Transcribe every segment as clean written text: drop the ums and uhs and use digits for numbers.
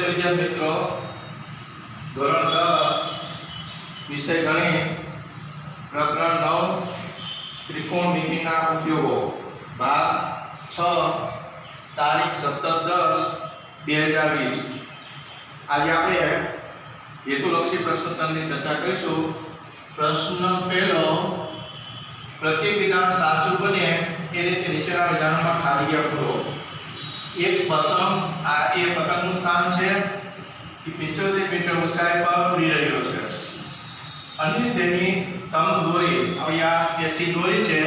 विद्यार्थी मित्रों धोरण 10 विषय गणित प्रकरण 9 त्रिकोणमितिना उपयोगों भाग 6 तारीख 17/10/2020 आज આપણે हेतुलक्षी प्रश्नोत्तરની ચર્ચા કરીશું। પ્રશ્ન પહેલો પ્રત્યેક વિધાન સાચું બને એ રીતે નીચેના વિધાનોમાં ખાલી પૂરો। एक पतंग ये पतंगનું સ્થાન છે કે 75 મીટર ઊંચાઈ પર ઉડી રહ્યો છે અને તેની તંગ દોરી હવે આ એસી દોરી છે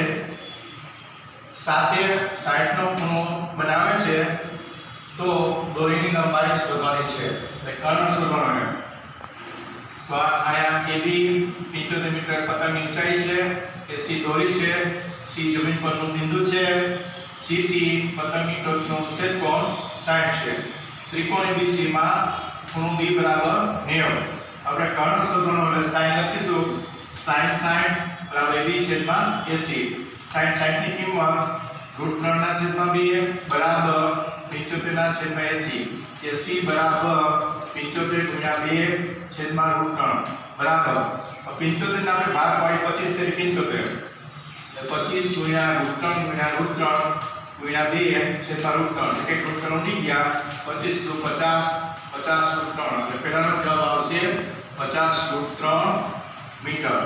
સાથે 60 નો ખૂણો બનાવે છે તો દોરીની લંબાઈ શોધવાની છે એટલે કર્ણ શોધવાનો છે। તો આયા AB 75 મીટર પતંગની ઊંચાઈ છે એસી દોરી છે સી જમીન પરનું બિંદુ છે C થી પતંગની ટોચનો ઉત્સેદ કોણ 60 છે। ત્રિકોણ ABC માં ખૂણો B બરાબર 90। આપણે કર્ણ શોધવાનો એટલે sin લખીશું sin 60 AB છેદમાં AC। sin 60 ની કિંમત √3 ના છેદમાં 2 બરાબર 75 ના છેદમાં AC। AC બરાબર 75 ગુણ્યા 2 છેદમાં √3 બરાબર 75 ના આપણે ભાગ પાડી 25 કરી 75 25 गुणिया √3 गुणिया √3 गुणिया 2 छेदમાં √3 એક √3 ઉડી ગયા 25 × 50 50 √3 એટલે પહેલાનો જવાબ આવશે 50 √3 મીટર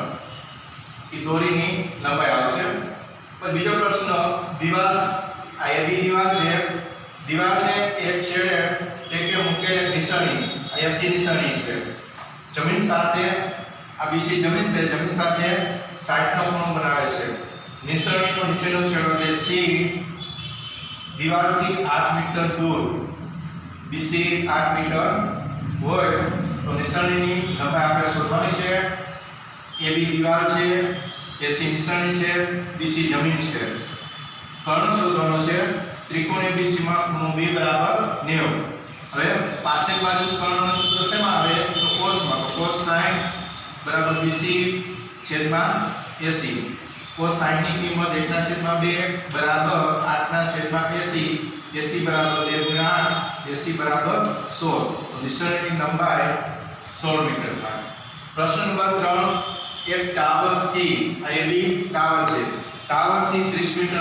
એ દોરીની લંબાઈ આવશે। પછી બીજો પ્રશ્ન દીવાલ આ એવી દીવાલ છે દીવાલને એક છેડે ટેકે મૂકે નિશાની આ એસી નિશાની છે જમીન સાથે આ બીસી જમીન છે જમીન સાથે 60 નો ખૂણો બનાવે છે। નિશાનીનો નીચેનો છેડો છે C દીવાલથી 8 મીટર દૂર BC 8 મીટર હોય તો નિશાનીની લંબાઈ આપણે શોધવાની છે। AB દીવાલ છે AC નિશાની છે BC જમીન છે। કર્ણ શોધવાનો છે। ત્રિકોણ ABC માં ખૂણો B બરાબર 90। હવે પાછળ બાજુ કર્ણનો સૂત્ર શેમાં આવે તો કોસમાં તો cos 60 બરાબર BC છેદમાં AC। cos 60 ની કિંમત 1/2 બરાબર 8/80 AC બરાબર 2 × 8 AC બરાબર 16 તો નિશાનીની લંબાઈ 16 મીટર થાય। પ્રશ્ન નંબર 3 એક ટાવરથી આ એવી ટાવર છે ટાવરથી 30 મીટર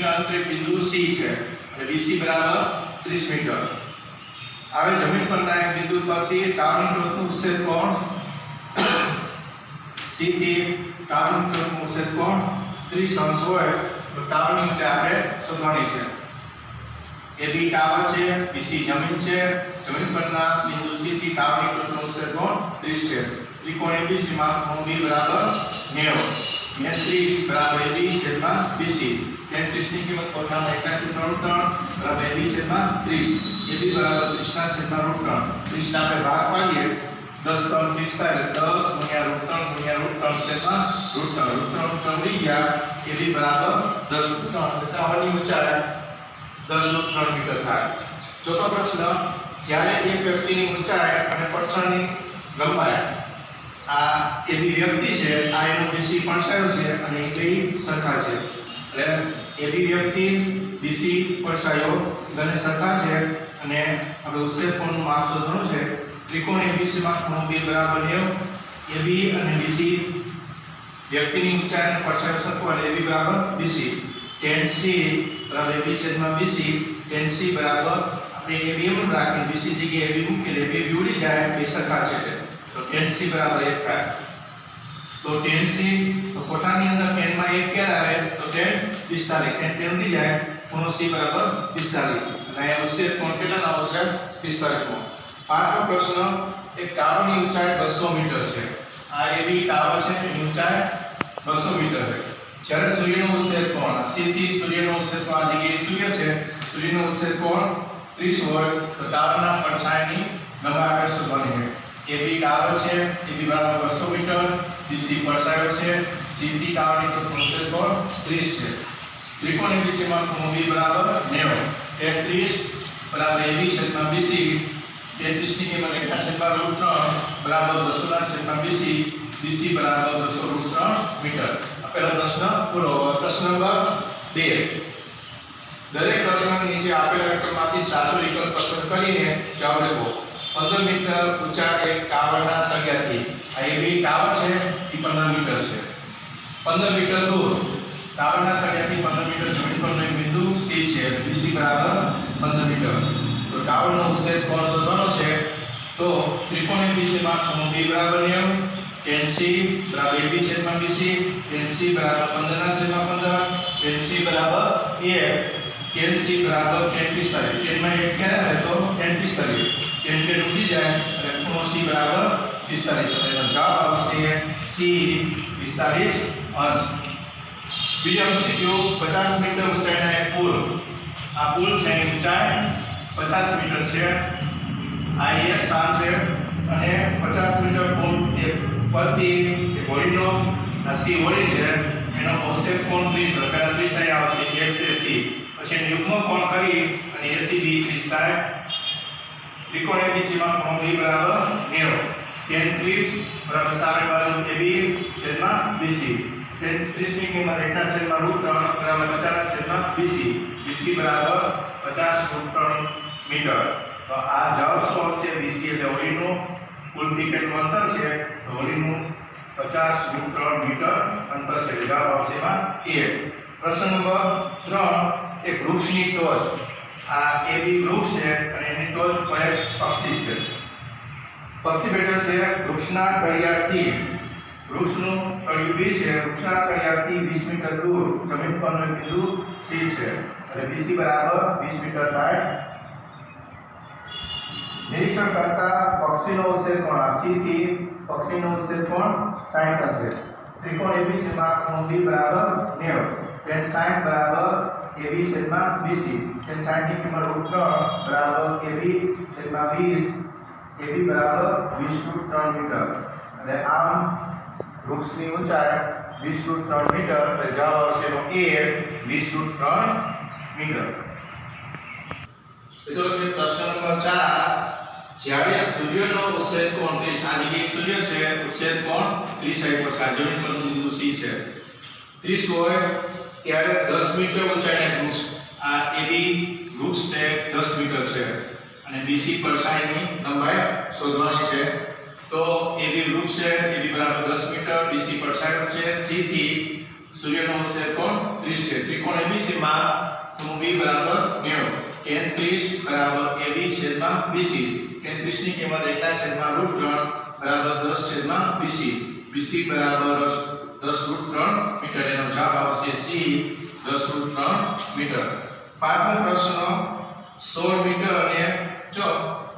અંતરે બિંદુ C છે અને BC બરાબર 30 મીટર। હવે જમીન પરના એક બિંદુ પરથી ટાવરની ટોચનું ઉત્સેદ કોણ C થી ટાવરની ટોચનું ઉત્સેદ કોણ 30 અંશ હોય તો ટાવરની ઊંચાઈ આપણે શોધવાની છે। AB ટાવર છે BC જમીન છે જમીન પરના બિંદુ C થી ટાવરની ટોચનું ઉત્સેદ કોણ 30 છે। ત્રિકોણ ABC માં ખૂણો B બરાબર 90 30 બરાબર AB છેદમાં BC 33 ની કિંમત કોઠામાં 1/3 બરાબર AB છેદમાં 30 AB બરાબર 30 ના છેદમાં √3 30 ના આપણે ભાગ પાડીએ 10 × 30 થાય એટલે 10 × √3 છેદમાં √3 ઉડી ગયા AB બરાબર 10 √3 એટલે ટાવરની ઊંચાઈ 10 √3 મીટર થાય। ચોથો પ્રશ્ન જ્યારે એક વ્યક્તિની ઊંચાઈ અને પડછણની લંબાઈ આ એવી વ્યક્તિ છે આ એનો BC પડછાયો છે અને એ બે સરખા છે એટલે એવી વ્યક્તિ BC પડછાયો બંને સરખા છે અને આપણે ઉત્સેદ કોણનું માપ શોધવાનું છે। ત્રિકોણ ABC માં ખૂણો B બરાબર 90 AB અને BC વ્યક્તિની ઊંચાઈ અને પડછાયો સરખો એટલે AB બરાબર BC tan C બરાબર AB છેદમાં BC tan C બરાબર આપણે AB એમ રાખીને BC જગ્યાએ AB મૂકીએ AB ઉડી જાય બે સરખા છે તો tan C બરાબર 1 થાય। તો tan C તો કોઠાની અંદર tan માં 1 ક્યારે આવે તો tan 45 tan ઉડી જાય ખૂણો C બરાબર 45 અને આ ઉત્સેદ કોણ કેટલાનો આવશે 45 નો। પાંચમો પ્રશ્ન એક ટાવરની ઊંચાઈ 200 મીટર છે આ એવી ટાવર છે એની ઊંચાઈ 200 મીટર છે। જ્યારે સૂર્યનો ઉત્સેદ કોણ C થી સૂર્યનો ઉત્સેદ કોણ આ જગ્યાએ સૂર્ય છે સૂર્યનો ઉત્સેદ કોણ 30 હોય તો ટાવરના પડછાયાની લંબાઈ આપણે શોધવાની છે। AB ટાવર છે AB બરાબર 200 મીટર BC પડછાયો છે C થી ટાવરની ટોચનો ઉત્સેદ કોણ 30 છે। ત્રિકોણ ABC માં ખૂણો B બરાબર 90 33 બરાબર AB છેદમાં BC 33 ની કિંમત 1/√3 બરાબર 200/BC BC બરાબર 200 √3 મીટર। આ પહેલો પ્રશ્ન પૂરો। પ્રશ્ન નંબર 2 દરેક પ્રશ્ન નીચે આપેલા વિકલ્પમાંથી સાચો વિકલ્પ પસંદ કરીને જવાબ લખો. 15 મીટર ઊંચા એક ટાવરના તળિયાથી આ AB ટાવર છે એ 15 મીટર છે. 15 મીટર દૂર ટાવરના તળિયાથી 15 મીટર જમીન પરનો એક બિંદુ C છે. BC બરાબર 15 મીટર. તો ટાવરનો ઉચ્છેદ કોણ શોધવાનો છે. તો ત્રિકોણ ABC માં ખૂણો B બરાબર 90, tan C બરાબર AB છેદમાં BC, tan C બરાબર 15 ના છેદમાં 15, tan C બરાબર 1, tan C બરાબર tan 45. tan માં 1 ક્યારે આવે તો tan 45. tan કે ઉડી જાય અને ખૂણો C બરાબર 45. એનો જવાબ આવશે C 45 અંશ. બીજો MCQ 50 મીટર ઊંચાઈના એક પુલ. આ પુલ છે એની ઊંચાઈ 50 મીટર છે. આ એક સ્થાન છે અને 50 મીટર પુલ એ પરથી એ હોડીનો આ C હોડી છે એનો અવક્ષેપ કોણ 30. પહેલા 30 અહીં આવશે x એ C, પછી એનું યુગ્મ કોણ કરી અને ACB 30 થાય. ત્રિકોણ ABC માં ખૂણો B બરાબર 90, tan 30 બરાબર સામે બાજુ AB છેદમાં BC, tan 30 ની કિંમત 1/3 બરાબર 50/BC, BC બરાબર 50/3 મીટર. તો આ જવાબ શું આવશે. BC એટલે હોડીનું કુલથી કેટલું અંતર છે તો હોડીનું 50/3 મીટર અંતર છે. જવાબ આવશે એમાં A. પ્રશ્ન નંબર 3 એક વૃક્ષની ટોચ. આ AB વૃક્ષ છે અને એની ટોચ પર એક પક્ષી છે. પક્ષી બેઠો છે વૃક્ષના તળિયાથી. વૃક્ષનું તળિયું B છે. વૃક્ષના તળિયાથી 20 મીટર દૂર જમીન પરનો એક બિંદુ C છે અને BC બરાબર 20 મીટર થાય. નિરીક્ષણ કરતા પક્ષીનો ઉછેર કોણ. C થી પક્ષીનો ઉછેર કોણ 60 છે. ત્રિકોણ ABC માં ખૂણો B બરાબર 90, tan 60 બરાબર AB છેદમાં BC, tan 60 ની કિંમત √3 બરાબર AB છેદમાં 20, AB બરાબર 20/3 મીટર. અને આમ વૃક્ષની ઊંચાઈ 20/3 મીટર એટલે જવાબ આવશે એનો A 20/3 મીટર. તો પ્રશ્ન નંબર 4 જ્યારે સૂર્યનો ઉચ્છેદ કોણ 30. આ જગ્યાએ સૂર્ય છે, ઉચ્છેદ કોણ 30 આપ્યો છે. આ જમીન પરનું બિંદુ C છે. 30 હોય ત્યારે 10 મીટર ઊંચાઈના વૃક્ષ. આ AB વૃક્ષ છે 10 મીટર છે અને BC પરછાઈની લંબાઈ શોધવાની છે. તો AB વૃક્ષ છે, AB બરાબર 10 મીટર, BC પરછાઈ છે. C થી સૂર્યનો ઉચ્છેદ કોણ 30 છે. ત્રિકોણ ABC માં ખૂણો B બરાબર 90, tan 30 બરાબર AB છેદમાં BC, tan 30 ની કિંમત 1/3 બરાબર 10/BC, BC બરાબર 10/3 મીટર. એનો જવાબ આવશે C 10/3 મીટર. પાંચમો પ્રશ્ન 16 મીટર અને જો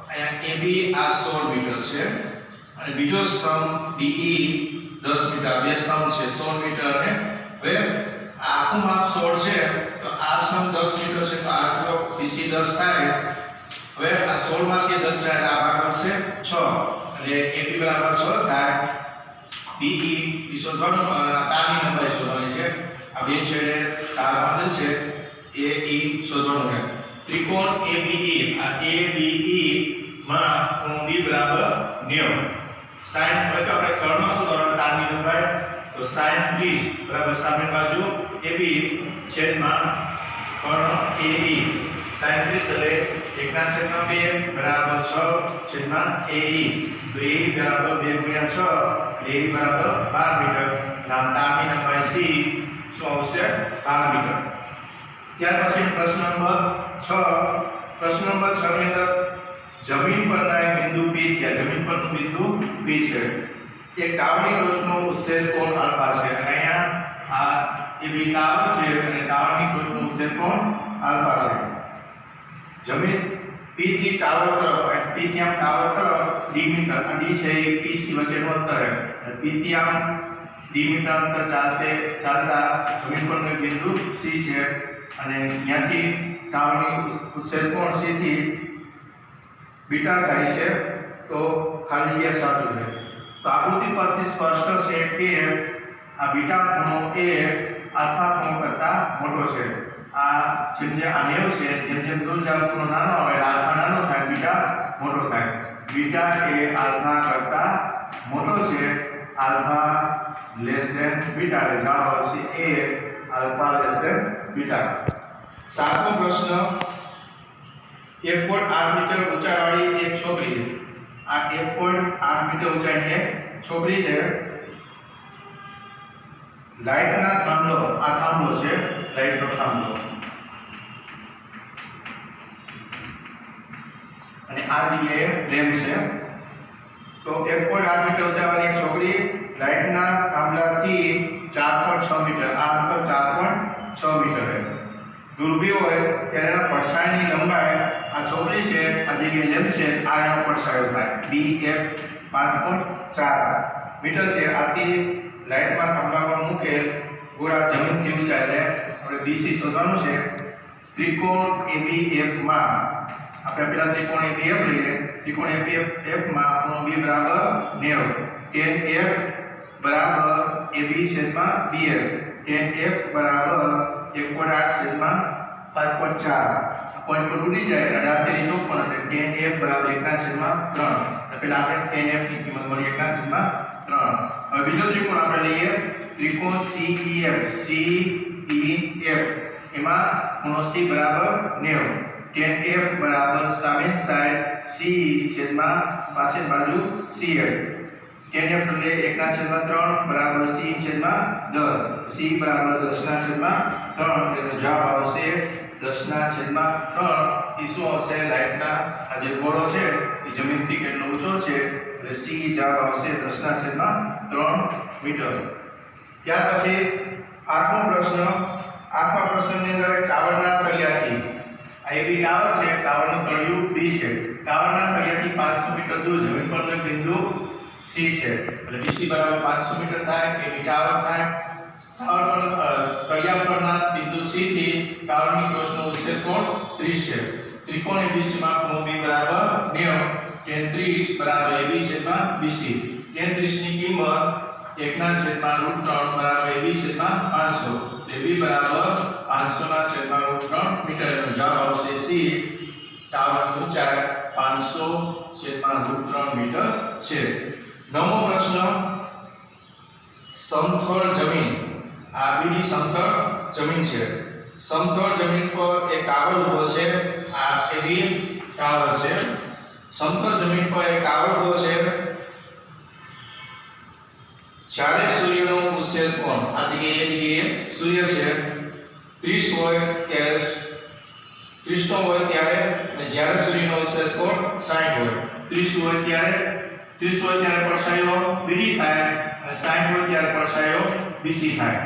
અહીંયા AB આ 16 મીટર છે અને બીજો સ્તંભ DE 10 મીટર. બે સ્તંભ છે 16 મીટર અને હવે આખું માપ 16 છે તો આ સ્તંભ 10 મીટર છે તો આ તો BC 10 થાય. હવે આ 16 માંથી 10 જાય આ ભાગ આવશે 6 એટલે AB બરાબર 6 થાય. DE શોધવાનું તારની લંબાઈ શોધવાની છે. આ બે છેડે તાર બાંધેલ છે AE શોધવાનું છે. ત્રિકોણ ABE. આ ABE માં ખૂણો B બરાબર 90, sin હવે તો આપણે કર્ણ શોધવાનું તારની લંબાઈ તો sin 30 બરાબર સામે બાજુ AB છેદમાં કર્ણ AE, sin 30 એટલે 1/2 બરાબર 6/AE. તો AE બરાબર 2 × 6 AE બરાબર 12 મીટર. નામ તારની લંબાઈ C શું આવશે 12 મીટર. ત્યાર પછી પ્રશ્ન નંબર 6. પ્રશ્ન નંબર 6 ની અંદર જમીન પરના એક બિંદુ P છે. જમીન પરનું બિંદુ P છે. એક ટાવરની ટોચનો ઉચ્છેદ કોણ આલ્ફા છે. અહીંયા આ AB ટાવર છે અને ટાવરની ટોચનો ઉચ્છેદ કોણ આલ્ફા છે. જમીન P થી ટાવર તરફ P થી આમ ટાવર તરફ D મીટર. આ D છે એ PC વચ્ચેનું અંતર છે. P થી આમ D મીટર અંતર ચાલતા જમીન પરનું એક બિંદુ C છે અને ત્યાંથી ટાવરની ઉચ્છેદ કોણ C થી બીટા થાય છે તો ખાલી જગ્યા સાચું છે. તો આકૃતિ પરથી સ્પષ્ટ છે કે આ બીટા ખૂણો એ આલ્ફા ખૂણો કરતા મોટો છે. આ જેમ જેમ આ 90 છે જેમ જેમ દૂર જાવ ખૂણો નાનો આવે આલ્ફા નાનો થાય બીટા મોટો થાય. બીટા એ આલ્ફા કરતા મોટો છે. આલ્ફા લેસ ધેન બીટા એટલે જવાબ આવશે A alpha less than beta. सातमो प्रश्न 1.8 मीटर ऊंचाईवाળી एक छोकरी आ 1.8 मीटर ऊंचाईनी एक छोकरी छे लाइटना थांभलो आ थांभलो छे लाइटनो थांभलो અને આ જગ્યાએ લેમ્પ છે તો 1.8 મીટર ઊંચાઈવાળી એક છોકરી લાઇટના થાંભલાથી 4.6 મીટર આ અંતર 4.6 મીટર છે દૂરબી હોય ત્યારે પડછાયાની લંબાઈ આ છોકરી છે આ જગ્યાએ લેમ્પ છે આ એનો પડછાયો થાય BF 5.4 મીટર છે આથી લાઇટમાં થાંભલા પર મૂકેલ ગોળા જમીનથી ઊંચા એટલે આપણે BC શોધવાનું છે ત્રિકોણ ABF માં આપણે પહેલા ત્રિકોણ ABF લઈએ ત્રિકોણ ABF માં આપણો B બરાબર 90 tan F બરાબર AB છેદમાં BF tan F બરાબર 1.8 છેદમાં 5.4 પોઈન્ટ પર ઉડી જાય એટલે 18 54 એટલે tan F બરાબર 1 છેદમાં 3 એટલે પહેલા આપણે tan F ની કિંમત મળી 1 છેદમાં 3 હવે બીજો ત્રિકોણ આપણે લઈએ ત્રિકોણ CEF એમાં ખૂણો C બરાબર 90 tan F बराबर सामेन साइड C छेदમાં પાછળ બાજુ CF tan F એટલે 1/3 બરાબર C છેદમાં 10 C બરાબર 10/3 એટલે જવાબ આવશે 10/3 ઈ શું આવશે લાઇટના આ જે ગોળો છે એ જમીનથી કેટલો ઊંચો છે એટલે C જવાબ આવશે 10/3 મીટર ત્યાર પછી આઠમો પ્રશ્નની અંદર ટાવરના તળિયાથી AB टावर છે ટાવરનું તળિયું B છે ટાવરના તળિયાથી 500 મીટર દૂર જમીન પરનો બિંદુ C છે એટલે BC બરાબર 500 મીટર થાય AB ટાવર થાય ટાવર પર તળિયા પરના બિંદુ C થી ટાવરની ટોચનો ઉચ્ચેર કોણ 30 છે ત્રિકોણ ABC માં ખૂણો B બરાબર 90 tan 30 બરાબર AB છેદમાં BC tan 30 ની કિંમત 1/√3 બરાબર AB છેદમાં 500 AB બરાબર 500/√3 મીટર નો જવાબ આવશે C ટાવરની ઊંચાઈ 500/√3 મીટર છે નવમો પ્રશ્ન સમતળ જમીન આ બીજી સમતળ જમીન છે સમતળ જમીન પર એક ટાવર ઊભો છે આ AB ટાવર છે સમતળ જમીન પર એક ટાવર ઊભો છે જ્યારે સૂર્યનો ઉત્સેદ કોણ આ જગ્યાએ સૂર્ય છે 30 હોય ત્યારે 30 નો હોય ત્યારે અને જ્યારે સૂર્યનો ઉત્સેદ કોણ 60 હોય 30 હોય ત્યારે પડછાયો BD થાય અને 60 હોય ત્યારે પડછાયો BC થાય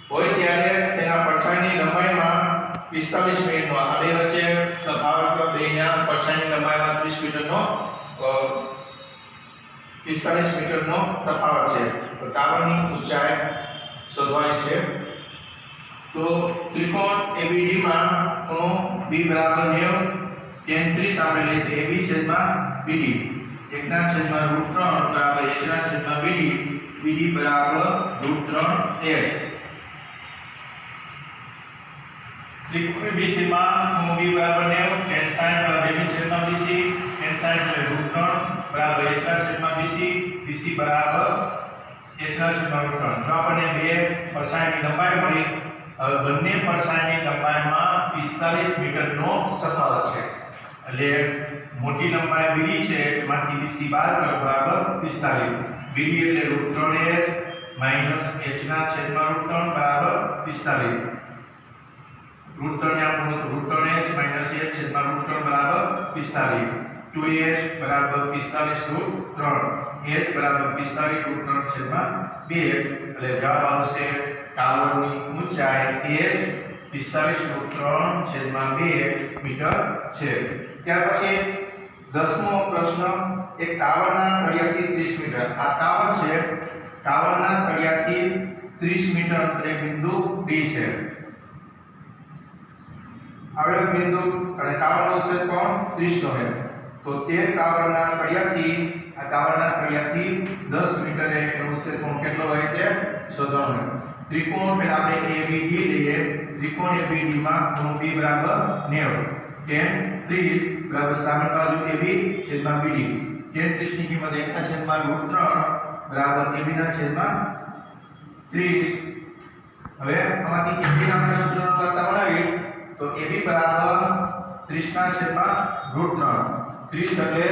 હોય ત્યારે તેના પડછાયાની લંબાઈમાં 45 મિનિટનો આ બે વચ્ચે તફાવત બેના પડછાયાની લંબાઈમાં 30 મીટરનો 45 મીટરનો તફાવત છે તો ટાવરની ઊંચાઈ શોધવાની છે તો ત્રિકોણ ABD માં ખૂણો B બરાબર 90 tan 30 આપણે લઈએ તો AB છેદમાં BD 1/√3 બરાબર H/BD BD બરાબર √3H ત્રિકોણ ABC માં ખૂણો B બરાબર 90 tan 60 બરાબર AB છેદમાં BC tan 60 એટલે √3 બરાબર H/BC BC બરાબર H/√3 તો આપણને બે પડછાયાની લંબાઈ મળી હવે બંને પડછાયાની લંબાઈમાં 45 મીટરનો તફાવત છે એટલે મોટી લંબાઈ BD છે એમાંથી BC બાદ કરો બરાબર 45 BD એટલે √3H H/√3 બરાબર 45 √3 ને આપણું તો √3H H/√3 બરાબર 45 2H બરાબર 45 √3 H બરાબર 45 √3/2 એટલે જવાબ આવશે ટાવરની ઊંચાઈ H 45 √3/2 મીટર છે ત્યાર પછી 10મો પ્રશ્ન એક ટાવરના તળિયાથી 30 મીટર આ ટાવર છે ટાવરના તળિયાથી 30 મીટર અંતરે બિંદુ D છે આવેલો બિંદુ અને ટાવરનો ઉચ્ચેર કોણ 30 નો છે તો તે ટાવરના તળિયાથી 10 મીટરે એનો ઉચ્ચેર કોણ કેટલો હોય તે શોધવાનું ત્રિકોણ પહેલા આપણે ABD લઈએ ત્રિકોણ ABD માં ખૂણો B બરાબર 90 tan 30 બરાબર સામે બાજુ AB છેદમાં BD tan 30 ની કિંમત 1/√3 બરાબર AB ના છેદમાં 30 હવે આમાંથી AB નામના સૂત્રનો કરતા બનાવીએ તો AB બરાબર 30 ના છેદમાં √3 30 એટલે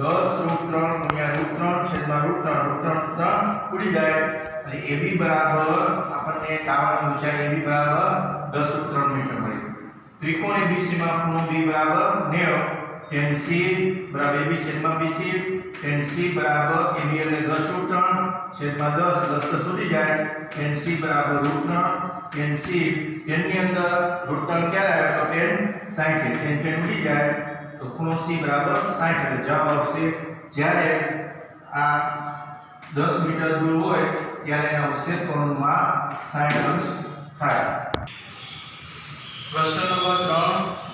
10 √3 છેદમાં √3 ઉડી જાય અને AB બરાબર આપણને ટાવરની ઊંચાઈ AB બરાબર 10 √3 મીટર મળી ત્રિકોણ ABC માં ખૂણો B બરાબર 90 tan C બરાબર AB છેદમાં BC tan C બરાબર AB એટલે 10 √3 છેદમાં 10 10 સુધી જાય tan C બરાબર √3 tan C tan ની અંદર √3 ક્યારે આવે તો tan 60 tan ઉડી જાય તો ખૂણો C બરાબર 60 એટલે જવાબ આવશે જ્યારે આ 10 મીટર દૂર હોય ત્યારે એના ઉચ્છેદ કોણમાં 60 અંશ થાય। પ્રશ્ન નંબર 3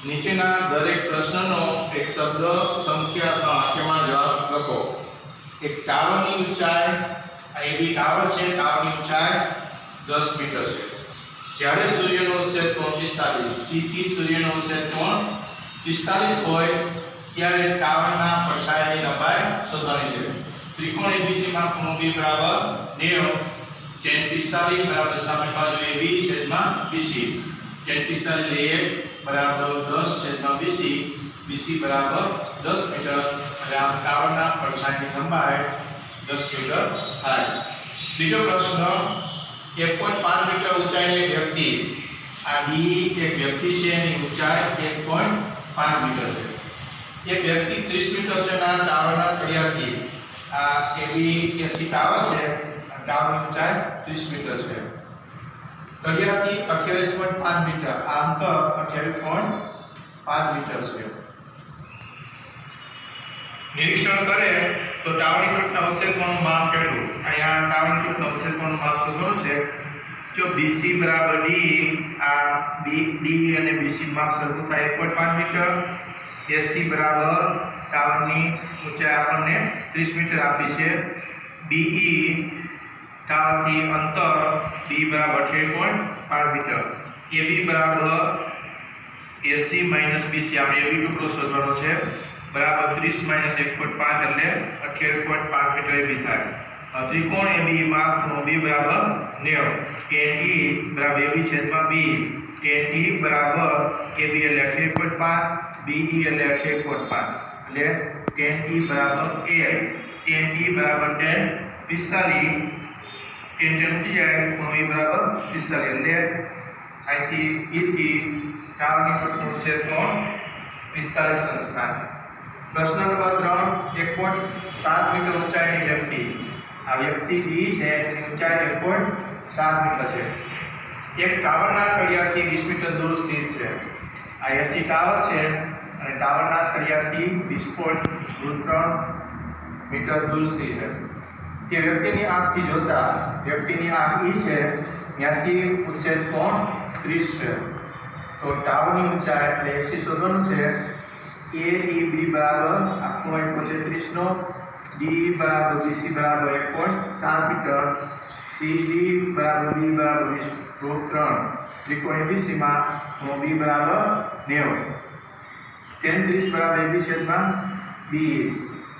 નીચેના દરેક પ્રશ્નનો એક શબ્દ સંખ્યા 3 વાક્યમાં જવાબ લખો। એક ટાવરની ઊંચાઈ આ AB ટાવર છે ટાવરની ઊંચાઈ 10 મીટર છે જ્યારે સૂર્યનો ઉચ્છેદ કોણ 45 C થી સૂર્યનો ઉચ્છેદ કોણ 45 હોય ત્યારે ટાવરના પડછાયાની લંબાઈ શોધવાની છે। ત્રિકોણ ABC માં ખૂણો B બરાબર 90 tan 45 બરાબર સામે બાજુ AB છેદમાં BC tan 45 લે બરાબર 10 છેદમાં BC BC બરાબર 10 મીટર એટલે આ ટાવરના પડછાયાની લંબાઈ 10 મીટર થાય। બીજો પ્રશ્ન 1.5 મીટર ઊંચાઈની એક વ્યક્તિ આ D એક વ્યક્તિ છે એની ઊંચાઈ 1.5 મીટર છે। એક વ્યક્તિ 30 મીટર ઊંચાઈના ટાવરના તળિયાથી આ AB AC ટાવર છે ટાવરની ઊંચાઈ 30 મીટર છે તળિયાથી 28.5 મીટર આ અંતર 28.5 મીટર છે। નિરીક્ષણ કરે તો ટાવરની ટોચના ઉચ્છેદ કોણનું માપ કેટલું અહીંયા ટાવરની ટોચના ઉચ્છેદ કોણનું માપ શોધવાનું છે। જો BC બરાબર D આ D અને BC માપ સરખું થાય 1.5 મીટર AC બરાબર ટાવરની ઊંચાઈ આપણને 30 મીટર આપી છે BE ટાવરથી અંતર B બરાબર 28.5 મીટર AB બરાબર AC BC આપણે AB ટુકડો શોધવાનો છે બરાબર 30 1.5 એટલે 28.5 મીટર AB થાય। ત્રિકોણ AB માં ખૂણો B બરાબર 90 tan E બરાબર AB છેદમાં B tan E બરાબર AB એટલે 28.5 BE એટલે 28.5 એટલે tan E બરાબર A tan E બરાબર tan 45 tan ઉડી જાય ખૂણો E બરાબર 45 એટલે અહીંથી E થી ટાવરની ટોચનો ઉચ્છેદ કોણ 45 અંશ થાય। પ્રશ્ન નંબર 3 1.7 મીટર ઊંચાઈની વ્યક્તિ આ વ્યક્તિ D છે એની ઊંચાઈ 1.7 મીટર છે એક ટાવરના તળિયાથી 20 મીટર દૂર સ્થિત છે આ AC ટાવર છે અને ટાવરના તળિયાથી 20.3 મીટર દૂર સ્થિત છે તે વ્યક્તિની આંખથી જોતા વ્યક્તિની આંખ E છે ત્યાંથી ઉચ્છેદ કોણ 30 છે તો ટાવરની ઊંચાઈ એટલે AC શોધવાનું છે AEB બરાબર આ ખૂણો 35 નો D બરાબર BC બરાબર 1.7 મીટર CD બરાબર B બરાબર 20.3 ત્રિકોણ ABC માં ખૂણો B બરાબર 90 tan 30 બરાબર AB છેદમાં BE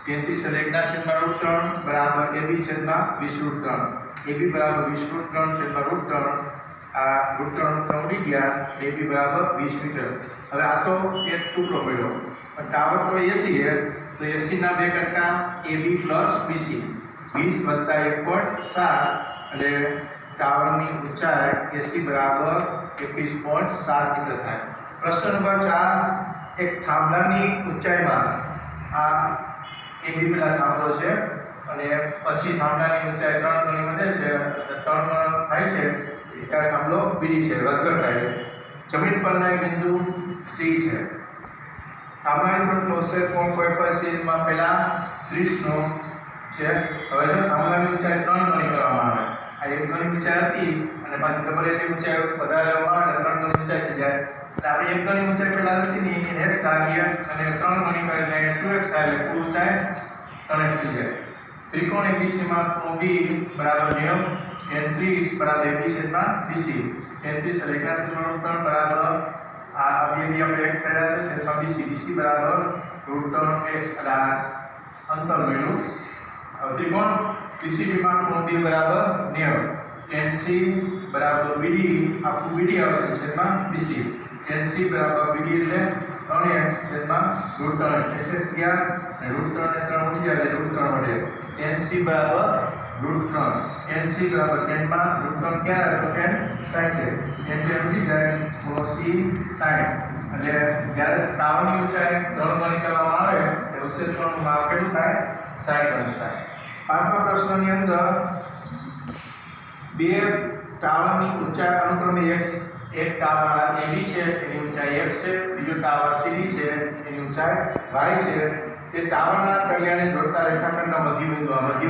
tan 30 એટલે 1/3 બરાબર AB છેદમાં 20√3 AB બરાબર 20√3 છેદમાં √3 આ √3 ઉડી ગયા AB બરાબર 20 મીટર। હવે આ તો એક ટુકડો પડ્યો ટાવર તો AC છે તો AC ના બે ટકા AB પ્લસ BC 20 વત્તા 1.7 એટલે ટાવરની ઊંચાઈ AC બરાબર 21.7 મીટર થાય। પ્રશ્ન નંબર 4 એક થાંભલાની ઊંચાઈમાં આ AB પેલા થાંભલો છે અને પછી થાંભલાની ઊંચાઈ 3 ગણી વધે છે 3 ગણ થાય છે ત્યારે થાંભલો બીડી છે રદ થાય જમીન પરના એક બિંદુ C છે થાંભલાની ટોચનો ઉચ્છેદ કોણ કોઈ પણ સીનમાં પહેલા 30 નો છે। હવે જો થાંભલાની ઊંચાઈ 3 ગણી કરવામાં આવે આ એક ગણી ઊંચાઈ હતી અને પાછી ડબલ એની ઊંચાઈ વધારવામાં આવે 3 ગણી ઊંચાઈ થઈ જાય એટલે આપણે એક ગણી ઊંચાઈ પહેલા નથી ની એને x ધારીએ અને 3 ગણી કરીને 2x થાય એટલે કુલ ઊંચાઈ 3x થઈ જાય। ત્રિકોણ ABC માં ખૂણો B બરાબર 90 tan 30 બરાબર AB છેદમાં BC tan 30 એટલે 1/3 બરાબર આ અભિવ્યક્તિ આપણે x આયા છે છેદમાં BC BC બરાબર √3x એટલે અંતર મળ્યું। ત્રિકોણ BCD માં ખૂણો B બરાબર 90 tan C बराबर BD आपको BD આવશે છેદમાં BC tan C बराबर BD એટલે 3x છેદમાં √3x x ગયા અને √3 ને 3 ઉડી જાય એટલે √3 મળે tan C बराबर √3 tan C बराबर tan માં √3 क्या है तो tan sin છે tan C ઉડી જાય ખૂણો C sin એટલે જ્યારે તાવની ઊંચાઈ 3 ગણી કરવામાં આવે એટલે ઉછેદ કોણનું માપ કેટલું થાય 60 ગણી થાય પાંચમા પ્રશ્નની અંદર બે टावरनी ऊंचाई अनुक्रमे x एक टावर AB છે એની ઊંચાઈ x છે બીજો ટાવર CD છે એની ઊંચાઈ y છે તે ટાવરના તળિયાને જોડતા રેખાખંડના મધ્ય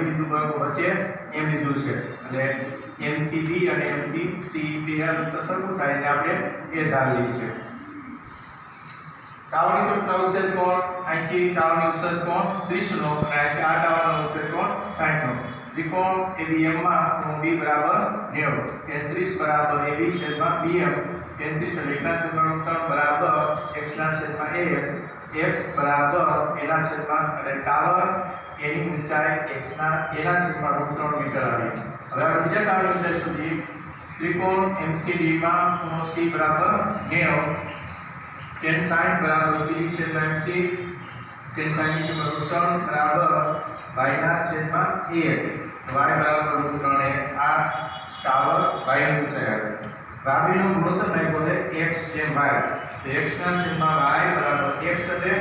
બિંદુ પર વચ્ચે m લીધું છે અને m થી b અને m થી c બે અંતર સરખું થાય એટલે આપણે એ ધાર લીધી છે ટાવરની ટોચનો ઉછેદ કોણ અહીંથી ટાવરનો ઉછેદ કોણ 30 નો અને અહીંથી આ ટાવરનો ઉછેદ કોણ 60 નો त्रिकोण ABM માં કોણ B બરાબર 90 33 બરાબર AB છેદમાં BM 33 લેખના છેદમાં 3 બરાબર x ના છેદમાં a x બરાબર a ના છેદમાં અને ટાવર એની ઊંચાઈ x ના a ના છેદમાં 3 મીટર આવી હવે આપણે બીજા ટાવરની ઊંચાઈ સુધી ત્રિકોણ MCD માં કોણ C બરાબર 90 tan sin બરાબર CD છેદમાં MC tan sin ની કિંમત 3 બરાબર y ના છેદમાં a y बराबर √3 है आ टावर y ની ઊંચાઈ આવે બાબીનો ગુણોત્તર નાખ્યો છે x જેમ y તો x ના છેદમાં y બરાબર x એટલે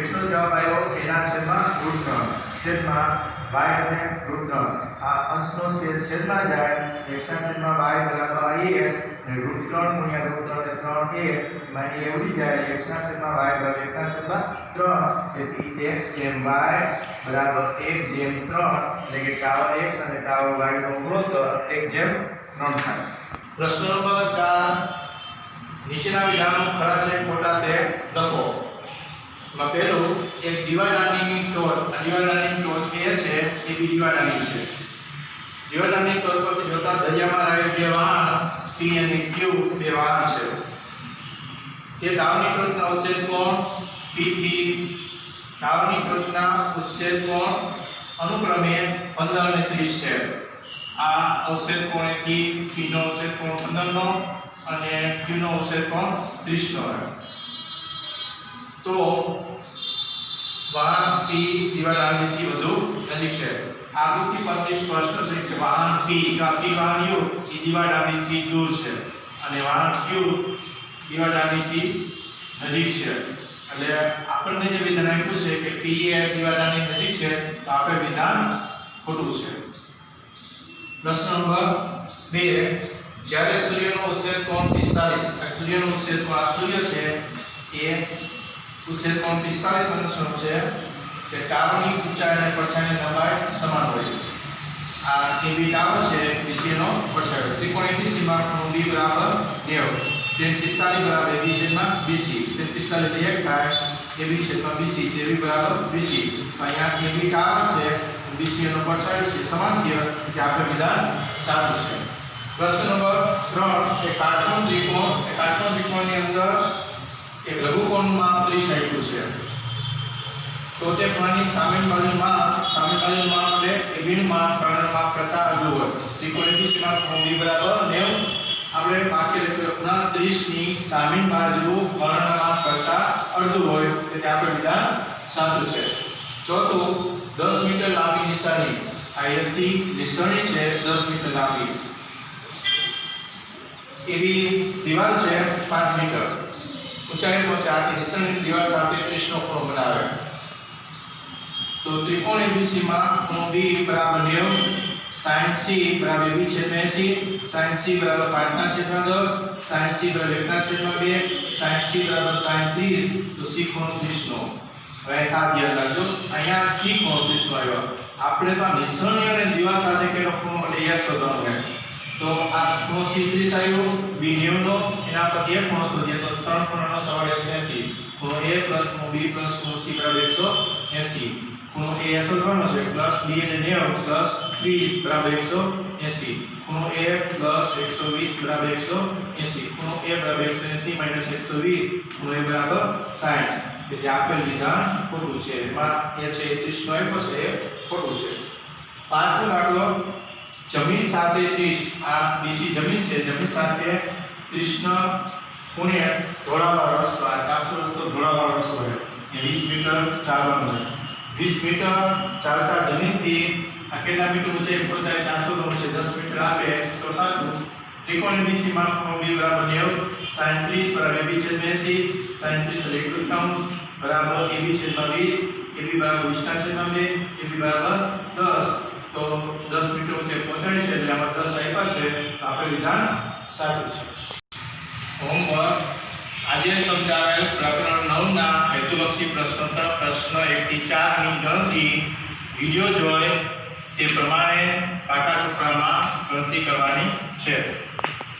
x નો જવાબ આવ્યો એના છેદમાં √3 છેદમાં y અને √3 આ અંશનો છેદમાં જાય x ના છેદમાં y બરાબર a અને √3 ગુણ્યા √3 એટલે 3a માં a ઉડી જાય x ના છેદમાં y બરાબર 1 ના છેદમાં 3 તેથી x જેમ y બરાબર 1 જેમ 3 એટલે કે ટાવર x અને ટાવર y નો ગુણોત્તર 1 જેમ 3 થાય પ્રશ્ન નંબર 4 નીચેના વિધાનો ખરા છે ખોટા તે લખો માં પહેલું એક દિવાદાની ટોચ એ છે એ બી દિવાદાની છે દિવાદાની ટોચ પરથી જોતા દરિયામાં રહેલ બે વાહન P અને Q બે વાહન છે તે ટાવરની ટોચના ઉછેદ કોણ P થી ટાવરની ટોચના ઉછેદ કોણ अनुक्रमे 15 અને 30 છે આ ઉછેદ કોણથી P નો ઉછેદ કોણ 15 નો અને Q નો ઉછેદ કોણ 30 નો છે તો વાહન P દિવાદાનીથી વધુ નજીક છે આકૃતિ પરથી સ્પષ્ટ છે કે વાહન P વાહન U એ દિવાદાનીથી દૂર છે અને વાહન Q દિવાદાનીથી નજીક છે એટલે આપણને જે વિધાન આપ્યું છે કે P એ દિવાદાની નજીક છે તો આપણે વિધાન ખોટું છે પ્રશ્ન નંબર 2 જ્યારે સૂર્યનો ઉછેદ કોણ 45 સૂર્યનો ઉછેદ કોણ આ સૂર્ય છે એ ઉછેદ કોણ 45 અંશનો છે કે ટાવરની ઊંચાઈ અને પડછાયાની લંબાઈ સમાન હોય આ AB ટાવર છે BC નો પડછાયો ત્રિકોણ ABC માં કોણ B બરાબર 90 tan 45 बराबर AB छेदમાં BC tan 45 એટલે 1 થાય AB છેદમાં BC AB બરાબર BC અહીંયા AB ટાવર છે BC નો પડછાયો છે સમાન થયો કે આપણે વિધાન સાચું છે પ્રશ્ન નંબર 3 એક કાટકોણ ત્રિકોણની અંદર એક લઘુકોણનું માપ 30 આપ્યું છે તો તે કોણની સામેની બાજુનું માપ એટલે AB નું માપ કર્ણનું માપ કરતા અડધું હોય ત્રિકોણ ABC માં કોણ B બરાબર 90 આપણે વાક્ય લખ્યું ખૂણા 30 ની સામેની બાજુ કર્ણના માપ કરતા અડધું હોય એટલે આપણે વિધાન સાચું છે ચોથું 10 મીટર લાંબી નિશાની આ એસી નિશાની છે 10 મીટર લાંબી એવી દિવાલ છે 5 મીટર ઊંચાઈ પહોંચાડતી નિશાની દિવાલ સાથે 30 નો ખૂણો બનાવે તો ત્રિકોણ ABC માં ખૂણો B બરાબર 90 sin C बराबर AB छेदમાં 80 sin C बराबर 5 ના છેદમાં 10 sin C बराबर 1 ના છેદમાં 2 sin C बराबर sin 30 તો C ખૂણો 30 નો હવે આ ધ્યાન રાખજો અહીંયા C ખૂણો 30 નો આવ્યો આપણે તો નિશાની અને દિવાલ સાથે કેનો ખૂણો એટલે S શોધવાનો છે તો આ ખૂણો C 30 આવ્યો B 90 નો એના પર એક ખૂણો શોધીએ તો ત્રણ ખૂણાનો સરવાળો 180 ખૂણો A ખૂણો B ખૂણો C બરાબર 180 ખૂણો A શોધવાનો છે પ્લસ B અને 90 પ્લસ 30 બરાબર 180 ખૂણો A પ્લસ 120 બરાબર 180 ખૂણો A બરાબર 180 માઈનસ 120 ખૂણો A બરાબર 60 એટલે આપેલ વિધાન ખોટું છે. એમાં એ છે 31 નો આપ્યો છે એ ખોટું છે. પાંચમો દાખલો 2 મીટર જમીન સાથે 30 આ બીસી જમીન છે, જમીન સાથે 30 નો ખૂણે ઢોળાવાળો રસ્તો, આ 400 રસ્તો ઢોળાવાળો રસ્તો છે. એ 20 મીટર ચાલવાનું છે. 20 મીટર ચાલતા જમીનથી આ કેટલા મીટર ઊંચાઈ ઉપર જાય? 400 નો ઊંચાઈ 10 મીટર આપે તો સાચું. ત્રિકોણ બીસી માં ખૂણો b બરાબર 90, sin 30 બરાબર ab છેદ 80, sin 30 એટલે 1/3 બરાબર ab છેદમાં 20, ab બરાબર 20 ના છેદમાં 2, ab બરાબર 10. તો 10 મીટર ઊંચાઈ પહોંચાડી છે એટલે આમાં 10 આપ્યા છે, તો આપણે વિધાન સાચું છે. હોમવર્ક આજે સમજાવેલ પ્રકરણ 9 ના હેતુલક્ષી પ્રશ્નોત્તર પ્રશ્ન 1 થી 4 ની ગણતરી વિડિયો જોઈ તે પ્રમાણે પાટા ચોપડામાં ગણતરી કરવાની છે.